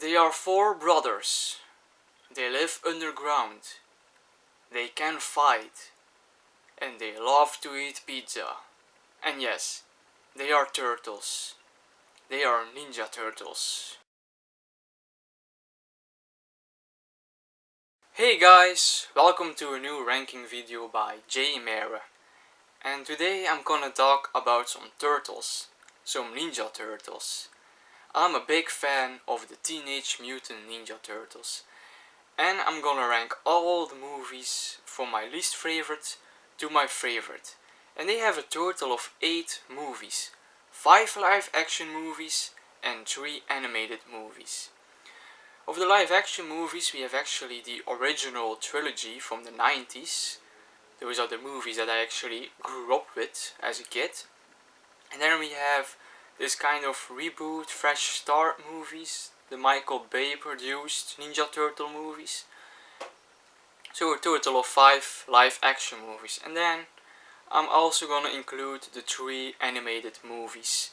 They are four brothers. They live underground. They can fight. And they love to eat pizza. And yes, they are turtles. They are Ninja Turtles. Hey guys, welcome to a new ranking video by J Mera. And today I'm gonna talk about some turtles. Some Ninja Turtles. I'm a big fan of the Teenage Mutant Ninja Turtles. And I'm gonna rank all the movies from my least favorite to my favorite. And they have a total of 8 movies. 5 live action movies and 3 animated movies. Of the live action movies we have actually the original trilogy from the 90s. Those are the movies that I actually grew up with as a kid. And then we have this kind of reboot, fresh start movies, the Michael Bay produced Ninja Turtle movies. So a total of 5 live action movies. And then I'm also gonna include the 3 animated movies.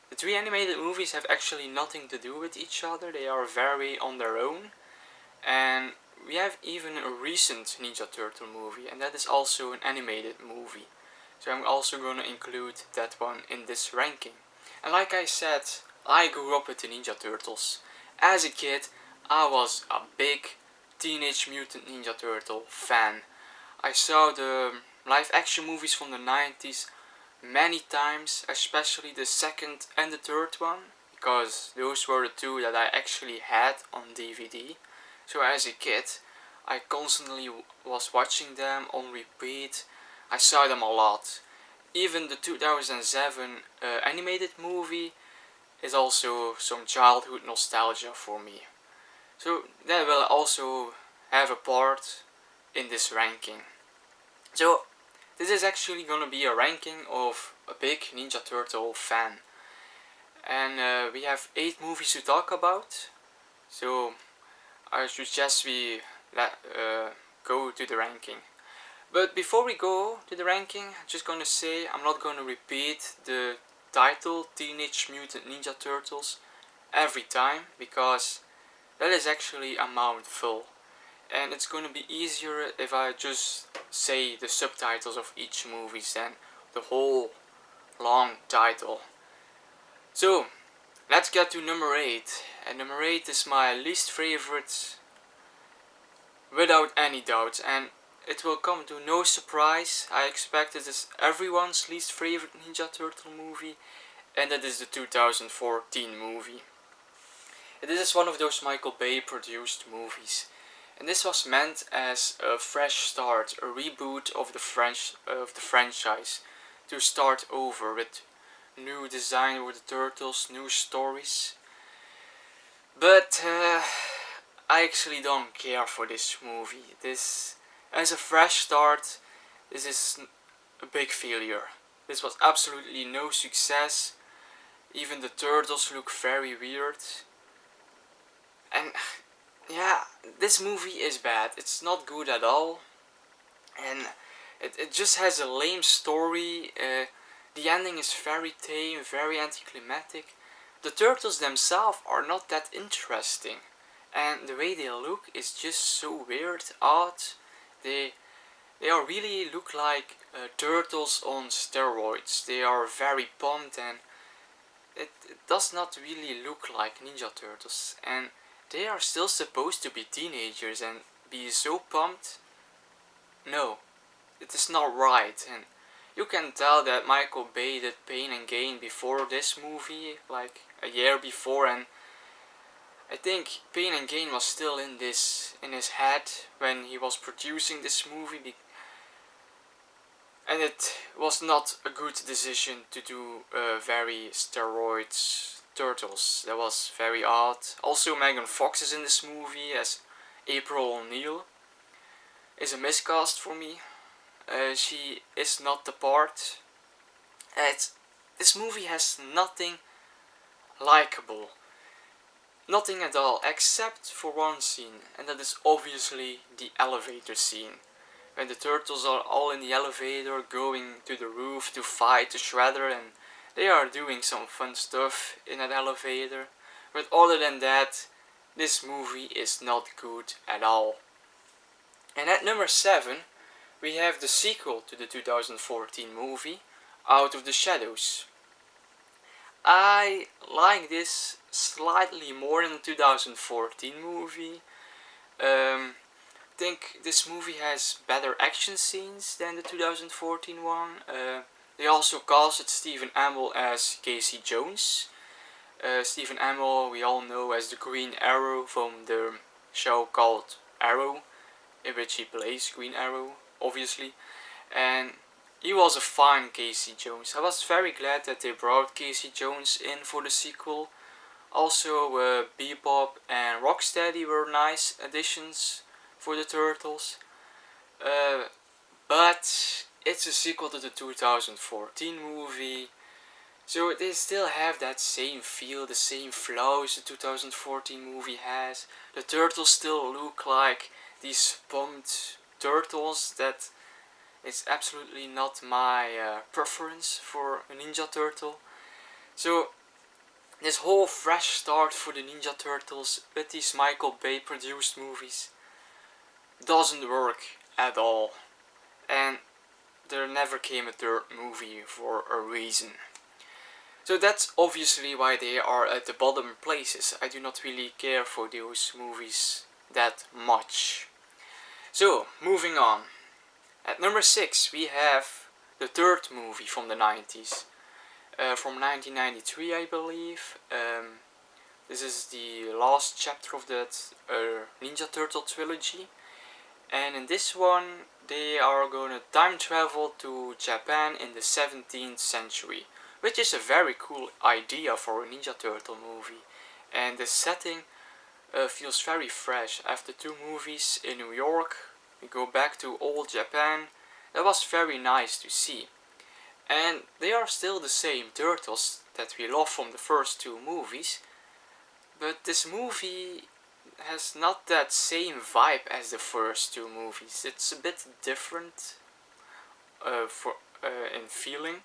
The 3 animated movies have actually nothing to do with each other, they are very on their own. And we have even a recent Ninja Turtle movie, and that is also an animated movie. So I'm also gonna include that one in this ranking. And like I said, I grew up with the Ninja Turtles. As a kid, I was a big Teenage Mutant Ninja Turtle fan. I saw the live action movies from the 90s many times, especially the second and the third one, because those were the 2 that I actually had on DVD. So as a kid, I constantly was watching them on repeat. I saw them a lot. Even the 2007 animated movie is also some childhood nostalgia for me. So that will also have a part in this ranking. So this is actually gonna be a ranking of a big Ninja Turtle fan. And we have 8 movies to talk about. So I suggest we go to the ranking. But before we go to the ranking, I'm just gonna say I'm not gonna repeat the title Teenage Mutant Ninja Turtles every time, because that is actually a mouthful. And it's gonna be easier if I just say the subtitles of each movie than the whole long title. So let's get to number 8. And number 8 is my least favorite without any doubt, and it will come to no surprise. I expect it is everyone's least favorite Ninja Turtle movie, and that is the 2014 movie. This is one of those Michael Bay produced movies, and this was meant as a fresh start, a reboot of the franchise, to start over with new design with the turtles, new stories. But I actually don't care for this movie. This, as a fresh start, this is a big failure. This was absolutely no success. Even the turtles look very weird. And yeah, this movie is bad. It's not good at all. And it just has a lame story. The ending is very tame, very anticlimactic. The turtles themselves are not that interesting. And the way they look is just so weird, odd. They are really look like turtles on steroids. They are very pumped, and it does not really look like Ninja Turtles. And they are still supposed to be teenagers and be so pumped. No, it is not right. And you can tell that Michael Bay did Pain and Gain before this movie, like a year before, and I think Pain and Gain was still in his head when he was producing this movie, and it was not a good decision to do very steroids turtles. That was very odd. Also, Megan Fox is in this movie as April O'Neil. Is a miscast for me. She is not the part. This movie has nothing likable. Nothing at all, except for one scene, and that is obviously the elevator scene. When the turtles are all in the elevator going to the roof to fight the Shredder, and they are doing some fun stuff in that elevator. But other than that, this movie is not good at all. And at number 7, we have the sequel to the 2014 movie, Out of the Shadows. I like this slightly more than the 2014 movie. I think this movie has better action scenes than the 2014 one. They also casted Stephen Amell as Casey Jones. Stephen Amell we all know as the Green Arrow from the show called Arrow, in which he plays Green Arrow, obviously. And he was a fine Casey Jones. I was very glad that they brought Casey Jones in for the sequel. Also, Bebop and Rocksteady were nice additions for the Turtles. But it's a sequel to the 2014 movie. So they still have that same feel, the same flaws the 2014 movie has. The turtles still look like these pumped turtles that is absolutely not my preference for a Ninja Turtle. So this whole fresh start for the Ninja Turtles with these Michael Bay produced movies doesn't work at all. And there never came a third movie for a reason. So that's obviously why they are at the bottom places. I do not really care for those movies that much. So, moving on. At number 6 we have the third movie from the 90s. From 1993 I believe. This is the last chapter of that Ninja Turtle trilogy. And in this one they are gonna time travel to Japan in the 17th century. Which is a very cool idea for a Ninja Turtle movie. And the setting feels very fresh. After 2 movies in New York, we go back to old Japan. That was very nice to see. And they are still the same turtles that we love from the first 2 movies. But this movie has not that same vibe as the first 2 movies. It's a bit different in feeling.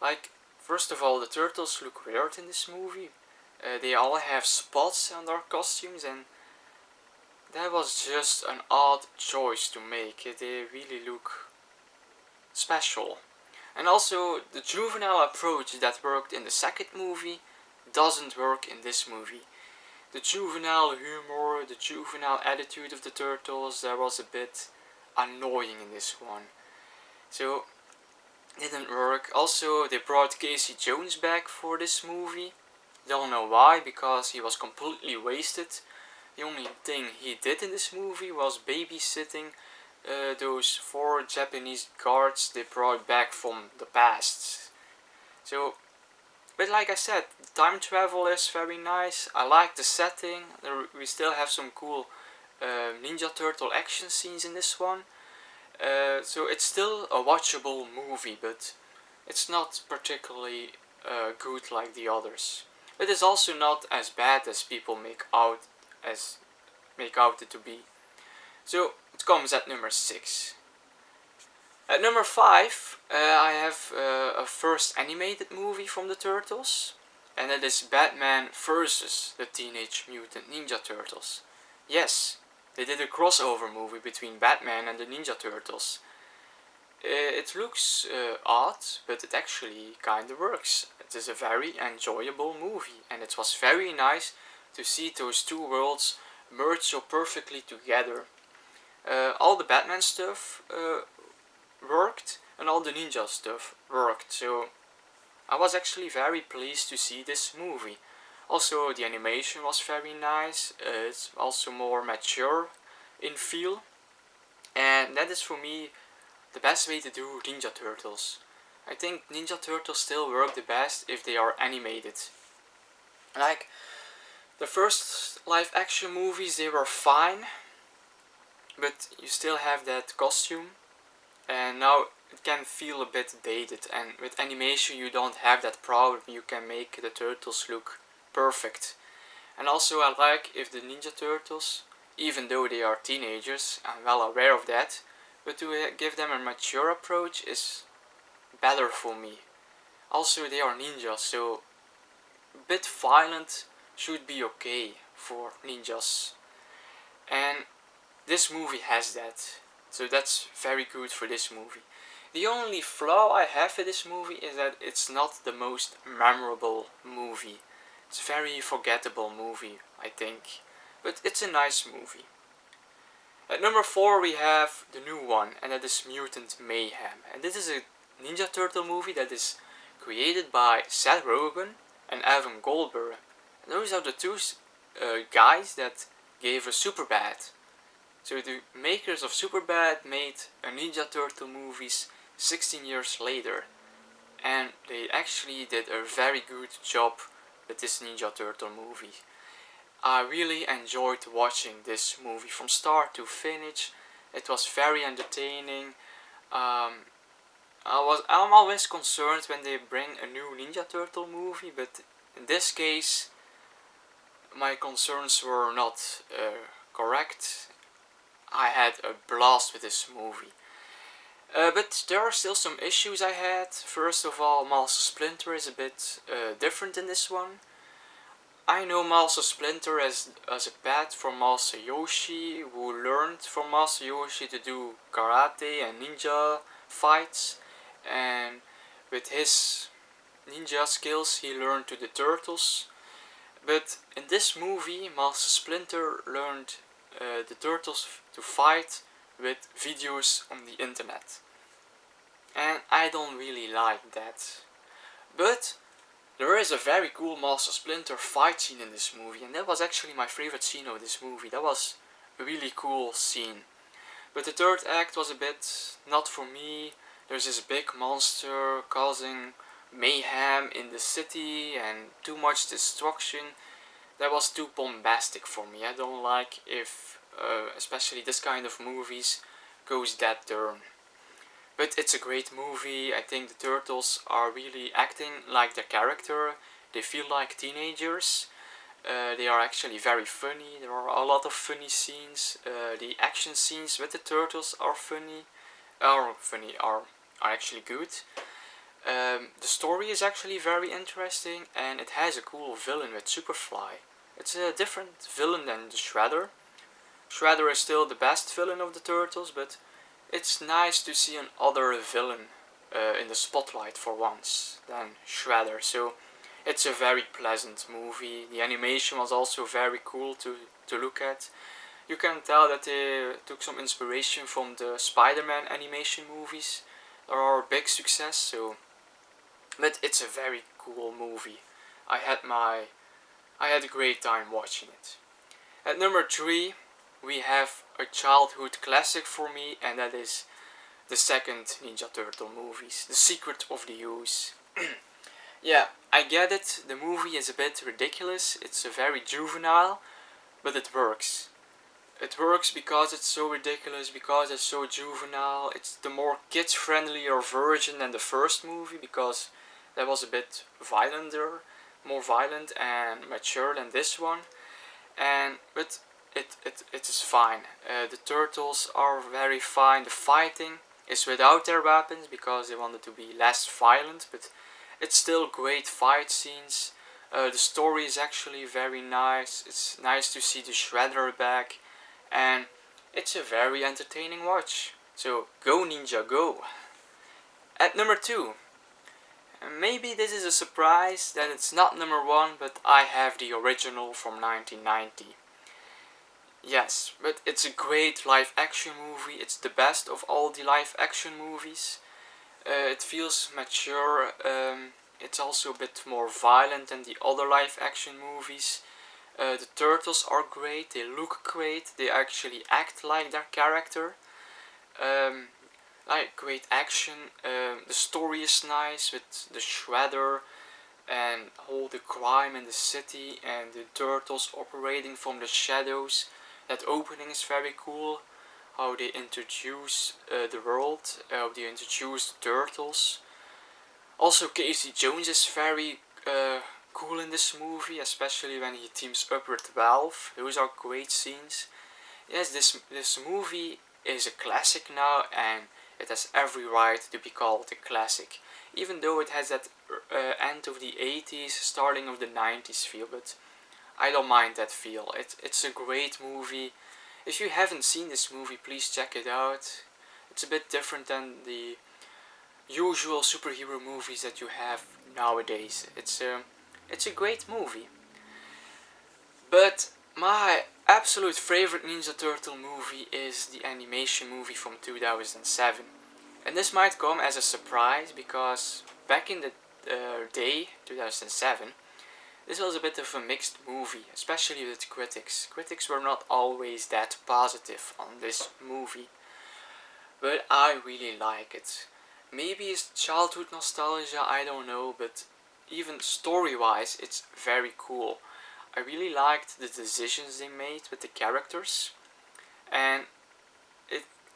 Like, first of all, the turtles look weird in this movie. They all have spots on their costumes, and that was just an odd choice to make. They really look special. And also, the juvenile approach that worked in the second movie doesn't work in this movie. The juvenile humor, the juvenile attitude of the turtles, that was a bit annoying in this one. So, didn't work. Also, they brought Casey Jones back for this movie. Don't know why, because he was completely wasted. The only thing he did in this movie was babysitting those 4 Japanese guards they brought back from the past. So, but like I said, time travel is very nice. I like the setting. We still have some cool Ninja Turtle action scenes in this one. So it's still a watchable movie, but it's not particularly good like the others. It is also not as bad as people make out it to be. So it comes at number 6. At number 5, I have a first animated movie from the Turtles, and that is Batman vs. the Teenage Mutant Ninja Turtles. Yes, they did a crossover movie between Batman and the Ninja Turtles. It looks odd, but it actually kinda works. It is a very enjoyable movie, and it was very nice to see those 2 worlds merge so perfectly together. All the Batman stuff worked, and all the ninja stuff worked, so I was actually very pleased to see this movie. Also, the animation was very nice. It's also more mature in feel, and that is for me the best way to do Ninja Turtles. I think Ninja Turtles still work the best if they are animated. Like, the first live action movies, they were fine, but you still have that costume, and now it can feel a bit dated, and with animation you don't have that problem. You can make the turtles look perfect. And also I like if the Ninja Turtles, even though they are teenagers, I'm well aware of that, but to give them a mature approach is better for me. Also, they are ninjas, so a bit violent should be okay for ninjas. And this movie has that. So that's very good for this movie. The only flaw I have with this movie is that it's not the most memorable movie. It's a very forgettable movie, I think. But it's a nice movie. At number 4 we have the new one, and that is Mutant Mayhem. And this is a Ninja Turtle movie that is created by Seth Rogen and Evan Goldberg. And those are the two guys that gave us Superbad. So the makers of Superbad made a Ninja Turtle movies 16 years later. And they actually did a very good job with this Ninja Turtle movie. I really enjoyed watching this movie from start to finish. It was very entertaining. I'm always concerned when they bring a new Ninja Turtle movie, but in this case my concerns were not correct. I had a blast with this movie. But there are still some issues I had. First of all, Master Splinter is a bit different in this one. I know Master Splinter as a pet from Master Yoshi, who learned from Master Yoshi to do karate and ninja fights, and with his ninja skills he learned to the turtles. But in this movie Master Splinter learned the turtles to fight with videos on the internet. And I don't really like that. But there is a very cool Master Splinter fight scene in this movie, and that was actually my favorite scene of this movie. That was a really cool scene. But the third act was a bit not for me. There's this big monster causing mayhem in the city and too much destruction. That was too bombastic for me. I don't like if especially this kind of movies goes that turn. But it's a great movie. I think the turtles are really acting like their character. They feel like teenagers. They are actually very funny. There are a lot of funny scenes. The action scenes with the turtles are actually good. The story is actually very interesting, and it has a cool villain with Superfly. It's a different villain than the Shredder. Shredder is still the best villain of the turtles, but it's nice to see another villain in the spotlight for once than Shredder. So it's a very pleasant movie. The animation was also very cool to look at. You can tell that they took some inspiration from the Spider-Man animation movies. They are a big success, but it's a very cool movie. I had a great time watching it. At number 3 we have a childhood classic for me, and that is the second Ninja Turtle movies, The Secret of the Ooze. Yeah, I get it, the movie is a bit ridiculous, it's a very juvenile, but it works. It works because it's so ridiculous, because it's so juvenile. It's the more kids-friendlier version than the first movie, because that was a bit more violent and mature than this one. But it is fine. The turtles are very fine. The fighting is without their weapons because they wanted to be less violent, but it's still great fight scenes. The story is actually very nice. It's nice to see the Shredder back, and it's a very entertaining watch. So go Ninja, go! At number 2, maybe this is a surprise that it's not number 1, but I have the original from 1990. Yes, but it's a great live action movie. It's the best of all the live action movies. It feels mature. It's also a bit more violent than the other live action movies. The turtles are great. They look great. They actually act like their character. Like great action. The story is nice with the Shredder and all the crime in the city and the turtles operating from the shadows. That opening is very cool. How they introduce the world, how they introduce the turtles. Also Casey Jones is very cool in this movie, especially when he teams up with Valve. Those are great scenes. Yes, this movie is a classic now, and it has every right to be called a classic. Even though it has that end of the 80s, starting of the 90s feel, but I don't mind that feel. It's a great movie. If you haven't seen this movie, please check it out. It's a bit different than the usual superhero movies that you have nowadays. It's a great movie. But my absolute favorite Ninja Turtle movie is the animation movie from 2007. And this might come as a surprise because back in the day, 2007, this was a bit of a mixed movie, especially with critics. Critics were not always that positive on this movie, but I really like it. Maybe it's childhood nostalgia, I don't know, but even story-wise, it's very cool. I really liked the decisions they made with the characters, and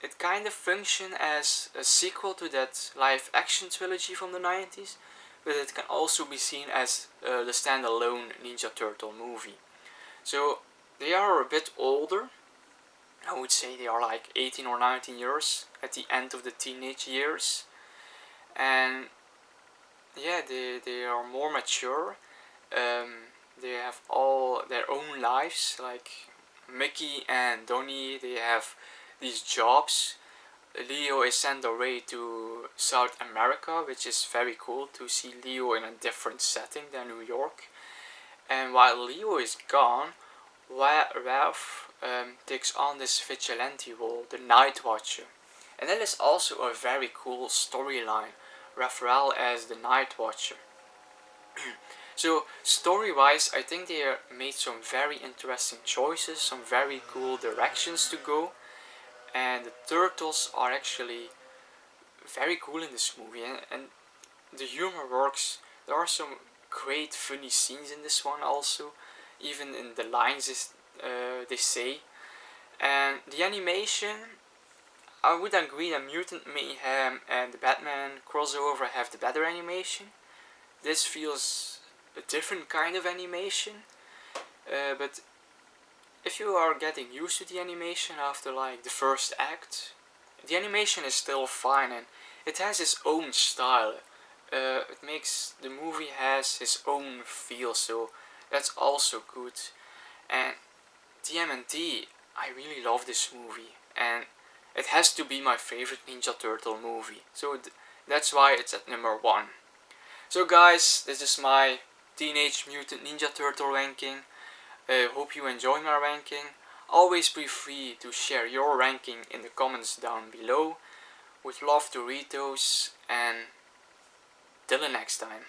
it kind of functioned as a sequel to that live-action trilogy from the 90s, but it can also be seen as the standalone Ninja Turtle movie. So they are a bit older. I would say they are like 18 or 19 years at the end of the teenage years, and yeah, they are more mature. They have all their own lives, like Mickey and Donnie, they have these jobs. Leo is sent away to South America, which is very cool to see Leo in a different setting than New York. And while Leo is gone, Ralph takes on this vigilante role, the Night Watcher. And that is also a very cool storyline, Raphael as the Night Watcher. So story-wise, I think they made some very interesting choices, some very cool directions to go, and the turtles are actually very cool in this movie, and the humor works. There are some great funny scenes in this one also, even in the lines they say, and the animation, I would agree that Mutant Mayhem and the Batman crossover have the better animation. This feels a different kind of animation, but if you are getting used to the animation after like the first act, the animation is still fine and it has its own style. It makes the movie has its own feel, so that's also good. And TMNT, I really love this movie, and it has to be my favorite Ninja Turtle movie, so that's why it's at number 1. So guys, this is my Teenage Mutant Ninja Turtle ranking. Hope you enjoy my ranking. Always be free to share your ranking in the comments down below. Would love to read those, and till the next time.